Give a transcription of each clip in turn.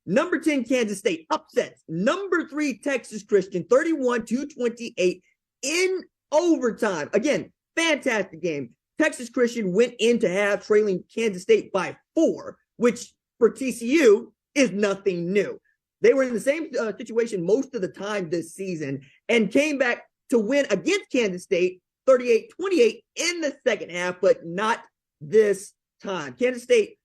Number 10, Kansas State upsets number 3, Texas Christian, 31-28 in overtime. Again, fantastic game. Texas Christian went into half trailing Kansas State by 4, which for TCU is nothing new. They were in the same situation most of the time this season and came back to win against Kansas State 38-28 in the second half, but not this time. Kansas State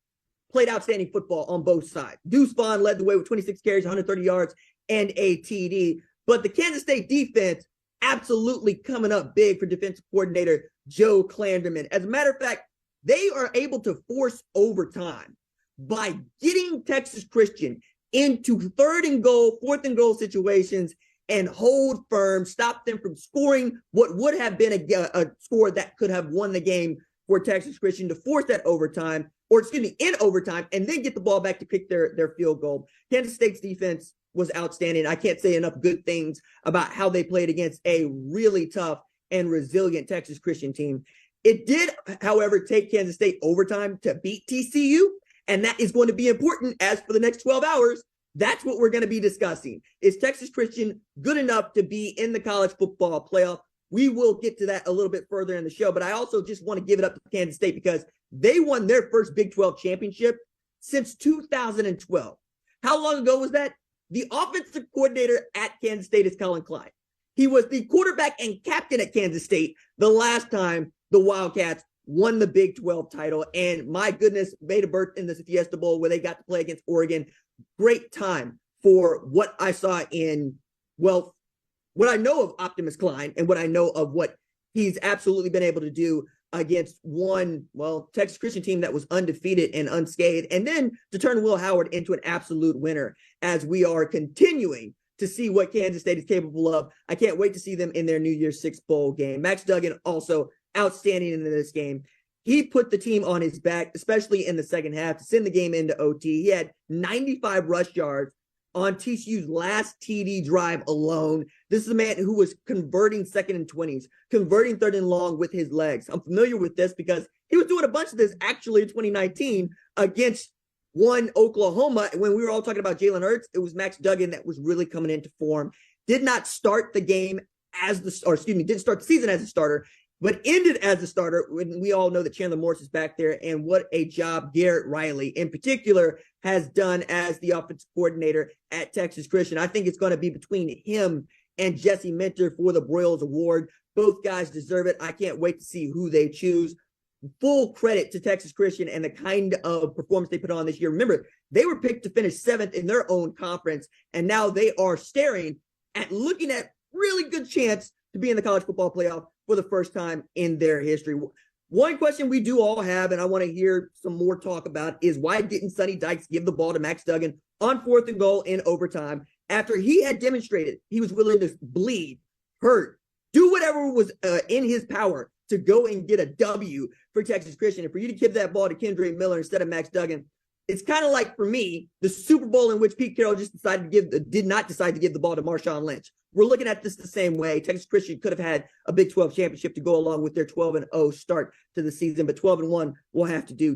played outstanding football on both sides. Deuce Vaughn led the way with 26 carries, 130 yards, and a TD. But the Kansas State defense absolutely coming up big for defensive coordinator Joe Klanderman. As a matter of fact, they are able to force overtime by getting Texas Christian into 3rd and goal, 4th and goal situations and hold firm, stop them from scoring what would have been a score that could have won the game for Texas Christian, to force that overtime, in overtime, and then get the ball back to kick their field goal. Kansas State's defense was outstanding. I can't say enough good things about how they played against a really tough and resilient Texas Christian team. It did, however, take Kansas State overtime to beat TCU, and that is going to be important as for the next 12 hours. That's what we're going to be discussing. Is Texas Christian good enough to be in the college football playoff? We will get to that a little bit further in the show, but I also just want to give it up to Kansas State because they won their first Big 12 championship since 2012. How long ago was that? The offensive coordinator at Kansas State is Colin Klein. He was the quarterback and captain at Kansas State the last time the Wildcats won the Big 12 title. And my goodness, made a berth in the Fiesta Bowl where they got to play against Oregon. Great time for what I saw in, well, what I know of Optimus Klein and what I know of what he's absolutely been able to do against one, well, Texas Christian team that was undefeated and unscathed, and then to turn Will Howard into an absolute winner as we are continuing to see what Kansas State is capable of. I can't wait to see them in their New Year's Six bowl game. Max Duggan also outstanding in this game. He put the team on his back, especially in the second half, to send the game into OT. He had 95 rush yards on TCU's last TD drive alone. This is a man who was converting 2nd and 20s, converting 3rd and long with his legs. I'm familiar with this because he was doing a bunch of this actually in 2019 against one Oklahoma. When we were all talking about Jalen Hurts, it was Max Duggan that was really coming into form. Did not start the game didn't start the season as a starter, but ended as a starter when we all know that Chandler Morris is back there, and what a job Garrett Riley in particular has done as the offensive coordinator at Texas Christian. I think it's going to be between him and Jesse Minter for the Broyles Award. Both guys deserve it. I can't wait to see who they choose. Full credit to Texas Christian and the kind of performance they put on this year. Remember, they were picked to finish 7th in their own conference, and now they are staring at looking at really good chance to be in the college football playoff for the first time in their history. One question we do all have, and I want to hear some more talk about, is why didn't Sonny Dykes give the ball to Max Duggan on 4th and goal in overtime after he had demonstrated he was willing to bleed, hurt, do whatever was in his power to go and get a W for Texas Christian. And for you to give that ball to Kendre Miller instead of Max Duggan, it's kind of like, for me, the Super Bowl in which Pete Carroll just did not decide to give the ball to Marshawn Lynch. We're looking at this the same way. Texas Christian could have had a Big 12 championship to go along with their 12-0 start to the season, but 12-1 will have to do